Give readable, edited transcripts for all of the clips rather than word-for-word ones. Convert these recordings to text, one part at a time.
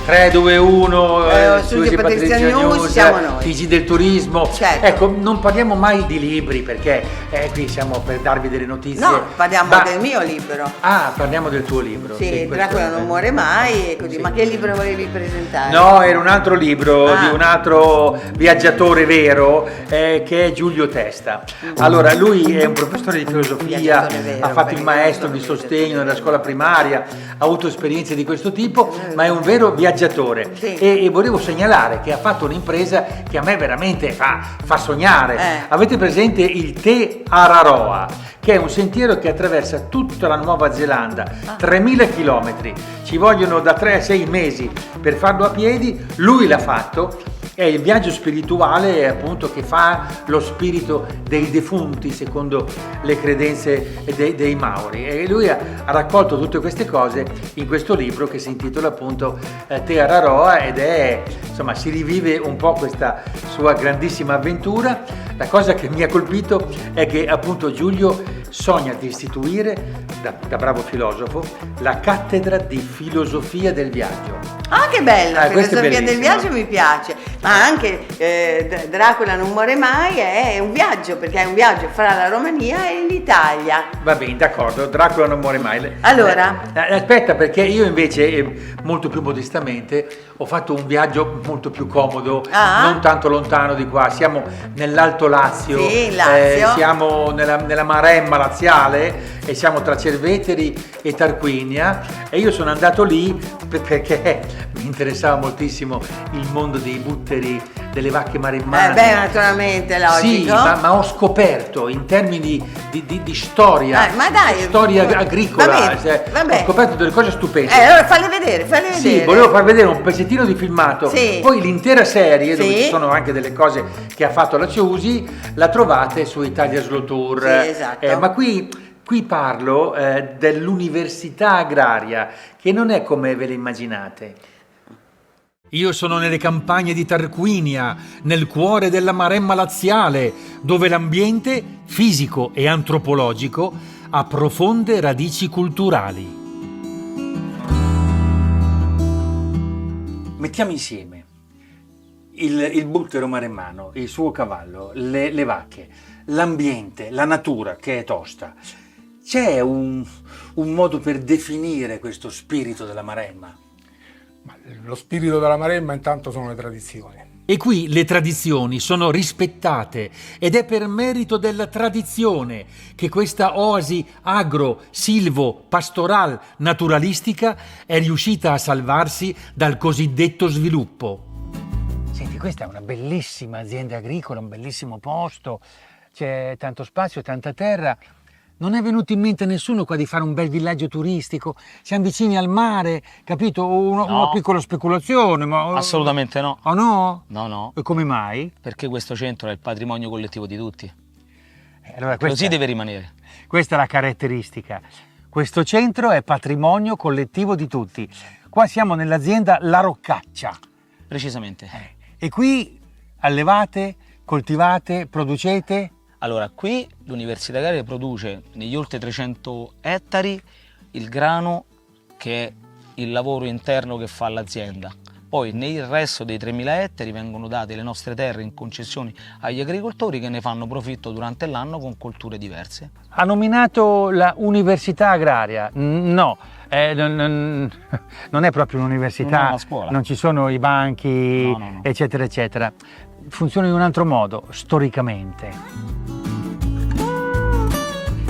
3, 2, 1, Studio Patrizia News, siamo noi. TG del turismo. Certo. Ecco, non parliamo mai di libri perché qui siamo per darvi delle notizie. No, parliamo del mio libro. Ah, parliamo del tuo libro. Sì, Dracula non muore mai e così. Sì. Ma che libro volevi presentare? No, era un altro libro di un altro viaggiatore vero che è Giulio Testa. Allora, lui è un professore di filosofia, ha fatto il maestro di sostegno nella scuola primaria, ha avuto esperienze di questo tipo, ma è un vero viaggiatore. Sì. E volevo segnalare che ha fatto un'impresa che a me veramente fa sognare. Avete presente il Te Araroa, che è un sentiero che attraversa tutta la Nuova Zelanda, 3000 chilometri. Ci vogliono da 3 a 6 mesi per farlo a piedi, lui l'ha fatto. È il viaggio spirituale appunto che fa lo spirito dei defunti secondo le credenze dei Maori, e lui ha raccolto tutte queste cose in questo libro che si intitola appunto Te Araroa, ed è, insomma, si rivive un po' questa sua grandissima avventura. La cosa che mi ha colpito è che appunto Giulio sogna di istituire, da bravo filosofo, la cattedra di filosofia del viaggio. Ah, che bello, la filosofia del viaggio mi piace, ma anche Dracula non muore mai è un viaggio, perché è un viaggio fra la Romania e l'Italia. Va bene, d'accordo, Dracula non muore mai. Allora? Aspetta, perché io invece, molto più modestamente, ho fatto un viaggio molto più comodo, non tanto lontano di qua, siamo nell'Alto Lazio, sì, Lazio. Siamo nella Maremma laziale e siamo tra Cerveteri e Tarquinia, e io sono andato lì perché mi interessava moltissimo il mondo dei butteri, delle vacche maremmane. Beh, naturalmente, logico. Sì, ma ho scoperto in termini di storia, ma dai, storia agricola, vabbè. Ho scoperto delle cose stupende. Allora falli vedere. Sì, volevo far vedere un pezzettino di filmato, sì. Poi l'intera serie, dove ci sono anche delle cose che ha fatto la Ciusi, la trovate su Italia Slow Tour. Sì, esatto. Ma qui parlo dell'università agraria, che non è come ve le immaginate. Io sono nelle campagne di Tarquinia, nel cuore della Maremma laziale, dove l'ambiente fisico e antropologico ha profonde radici culturali. Mettiamo insieme il buttero maremmano, il suo cavallo, le vacche, l'ambiente, la natura che è tosta. C'è un modo per definire questo spirito della Maremma? Lo spirito della Maremma intanto sono le tradizioni. E qui le tradizioni sono rispettate, ed è per merito della tradizione che questa oasi agro-silvo-pastoral naturalistica è riuscita a salvarsi dal cosiddetto sviluppo. Senti, questa è una bellissima azienda agricola, un bellissimo posto, c'è tanto spazio, tanta terra. Non è venuto in mente a nessuno qua di fare un bel villaggio turistico? Siamo vicini al mare, capito? Una piccola speculazione, ma... Assolutamente no. Oh no? No. E come mai? Perché questo centro è il patrimonio collettivo di tutti. Allora, Così deve rimanere. Questa è la caratteristica. Questo centro è patrimonio collettivo di tutti. Qua siamo nell'azienda La Roccaccia. Precisamente. E qui allevate, coltivate, producete? Allora, qui l'Università Agraria produce negli oltre 300 ettari il grano, che è il lavoro interno che fa l'azienda. Poi nel resto dei 3.000 ettari vengono date le nostre terre in concessione agli agricoltori, che ne fanno profitto durante l'anno con colture diverse. Ha nominato la Università Agraria? No, non è proprio un'università, non è una scuola. Non ci sono i banchi, no. eccetera, eccetera. Funziona in un altro modo, storicamente.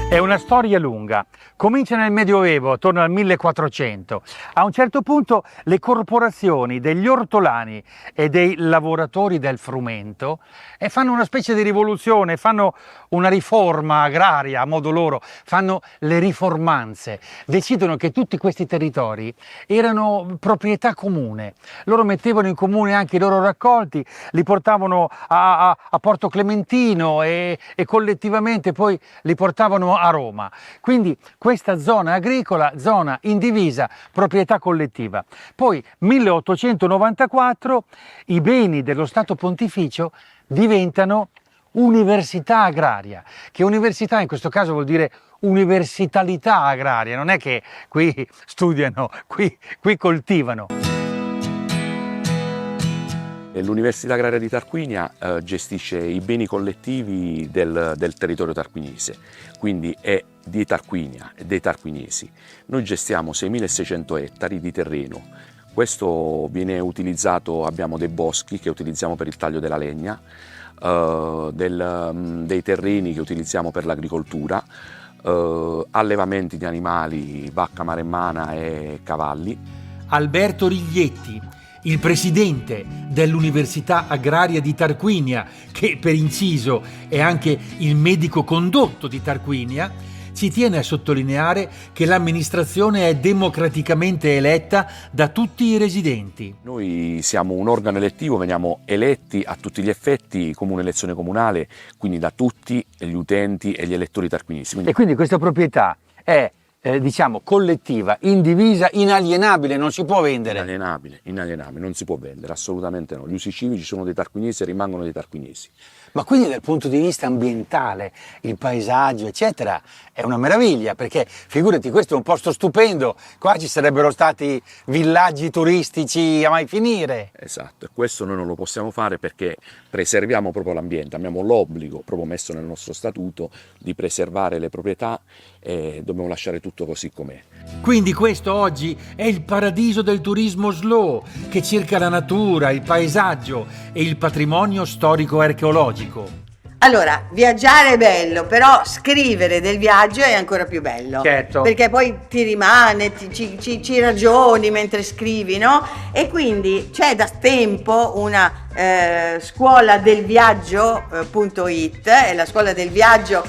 È una storia lunga, comincia nel Medioevo, attorno al 1400. A un certo punto le corporazioni degli ortolani e dei lavoratori del frumento fanno una specie di rivoluzione, fanno una riforma agraria a modo loro, fanno le riformanze, decidono che tutti questi territori erano proprietà comune. Loro mettevano in comune anche i loro raccolti, li portavano a Porto Clementino e collettivamente poi li portavano a Roma. Quindi questa zona agricola, zona indivisa, proprietà collettiva. Poi 1894 i beni dello Stato Pontificio diventano università agraria, che università in questo caso vuol dire universalità agraria, non è che qui studiano, qui coltivano. L'Università Agraria di Tarquinia gestisce i beni collettivi del territorio tarquinese, quindi è di Tarquinia e dei tarquinesi. Noi gestiamo 6.600 ettari di terreno. Questo viene utilizzato, abbiamo dei boschi che utilizziamo per il taglio della legna, dei terreni che utilizziamo per l'agricoltura, allevamenti di animali, vacca maremmana e cavalli. Alberto Riglietti, il presidente dell'Università Agraria di Tarquinia, che per inciso è anche il medico condotto di Tarquinia, ci tiene a sottolineare che l'amministrazione è democraticamente eletta da tutti i residenti. Noi siamo un organo elettivo, veniamo eletti a tutti gli effetti come un'elezione comunale, quindi da tutti gli utenti e gli elettori tarquinesi. E quindi questa proprietà è diciamo collettiva, indivisa, inalienabile, non si può vendere. Inalienabile, non si può vendere, assolutamente no. Gli usi civici sono dei tarquinesi e rimangono dei tarquinesi. Ma quindi dal punto di vista ambientale, il paesaggio, eccetera, è una meraviglia, perché figurati, questo è un posto stupendo, qua ci sarebbero stati villaggi turistici a mai finire. Esatto, e questo noi non lo possiamo fare perché preserviamo proprio l'ambiente, abbiamo l'obbligo, proprio messo nel nostro statuto, di preservare le proprietà e dobbiamo lasciare tutto così com'è. Quindi questo oggi è il paradiso del turismo slow, che cerca la natura, il paesaggio e il patrimonio storico-archeologico. Allora, viaggiare è bello, però scrivere del viaggio è ancora più bello. Certo. Perché poi ti rimane, ci ragioni mentre scrivi, no? E quindi c'è da tempo una scuola del viaggio.it, è la scuola del viaggio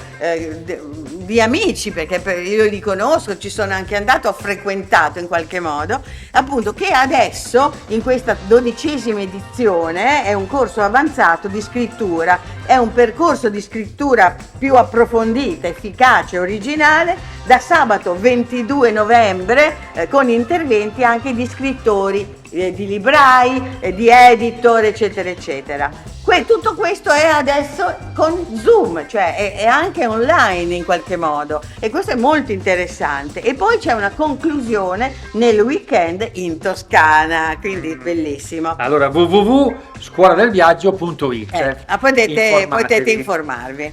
di amici, perché io li conosco, ci sono anche andato, ho frequentato in qualche modo, appunto, che adesso in questa 12ª edizione è un corso avanzato di scrittura, è un percorso di scrittura più approfondita, efficace, originale, da sabato 22 novembre con interventi anche di scrittori, di librai, di editor, eccetera, eccetera. Tutto questo è adesso con Zoom, cioè è anche online in qualche modo, e questo è molto interessante. E poi c'è una conclusione nel weekend in Toscana, quindi bellissimo. Allora www.scoladelviaggio.it potete informarvi.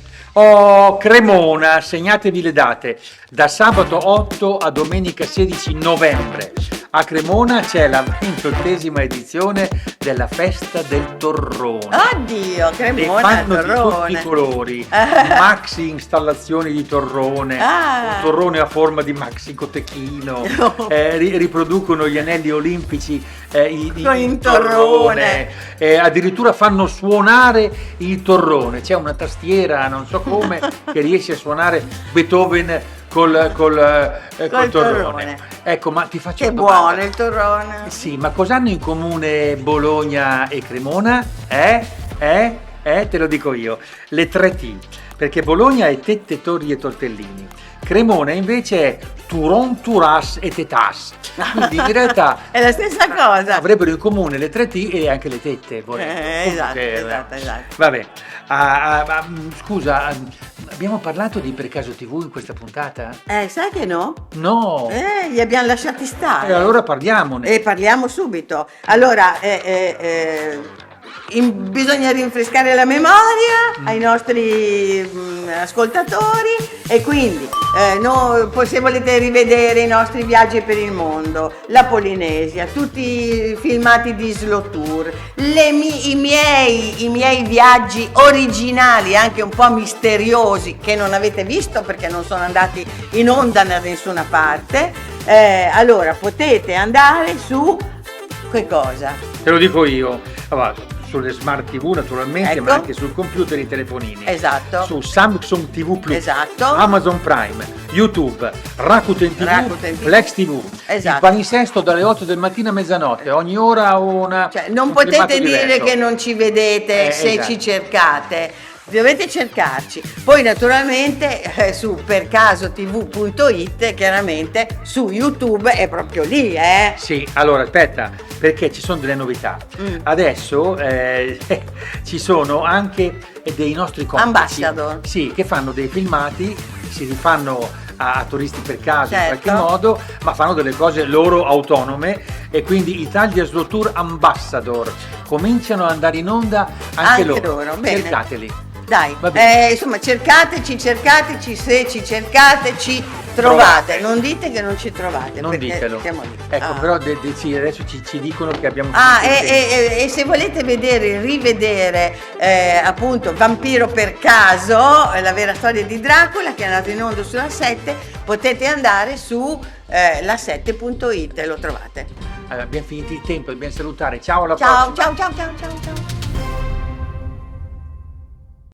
Cremona, segnatevi le date, da sabato 8 a domenica 16 novembre. A Cremona c'è la 28ª edizione della Festa del Torrone. Oddio, E Cremona, fanno di torrone. tutti i colori, maxi installazioni di torrone, un torrone a forma di maxi cotechino, riproducono gli anelli olimpici in torrone, addirittura fanno suonare il torrone, c'è una tastiera, non so come, che riesce a suonare Beethoven col torrone. Ecco, ma ti faccio Che una domanda. buono il torrone. Sì, ma cosa hanno in comune Bologna e Cremona? Te lo dico io, le 3 T, perché Bologna è tette, torri e tortellini, Cremona invece è Turon, Turas e Tetas, quindi in realtà è la stessa cosa. avrebbero in comune le 3 T e anche le tette, Esatto. Vabbè, scusa, abbiamo parlato di Per Caso TV in questa puntata? Sai che no? No! Li abbiamo lasciati stare. E allora parliamone. E parliamo subito. Allora, bisogna rinfrescare la memoria ai nostri ascoltatori, e quindi se volete rivedere i nostri viaggi per il mondo, la Polinesia, tutti i filmati di Slow Tour, i miei viaggi originali, anche un po' misteriosi, che non avete visto perché non sono andati in onda da nessuna parte, allora potete andare su che cosa? Te lo dico io. Allora, sulle smart TV naturalmente, Ecco. ma anche sul computer e i telefonini. Esatto. Su Samsung TV Plus, Esatto. Amazon Prime, YouTube, Rakuten TV, Flex TV. Esatto. Il palinsesto dalle 8 del mattino a mezzanotte, ogni ora un Non un filmato potete dire diverso. che non ci vedete se esatto. ci cercate. Dovete cercarci. Poi naturalmente su percasotv.it, chiaramente su YouTube è proprio lì, Sì, allora aspetta, perché ci sono delle novità. Adesso ci sono anche dei nostri comici, Ambassador. sì, che fanno dei filmati, si rifanno a turisti per caso, Certo. in qualche modo, ma fanno delle cose loro autonome, e quindi Italia Slow Tour Ambassador cominciano ad andare in onda anche loro. Bene. Cercateli. Dai, Va bene. insomma, cercateci, se ci cercate ci trovate, non dite che non ci trovate, Non perché ditelo. siamo lì. Ecco, però adesso ci dicono che abbiamo E se volete rivedere appunto Vampiro per caso, la vera storia di Dracula, che è andato in onda sulla 7, potete andare su la7.it e lo trovate. Allora, abbiamo finito il tempo, dobbiamo salutare. Ciao, alla Ciao, prossima. ciao, ciao, ciao, ciao, ciao.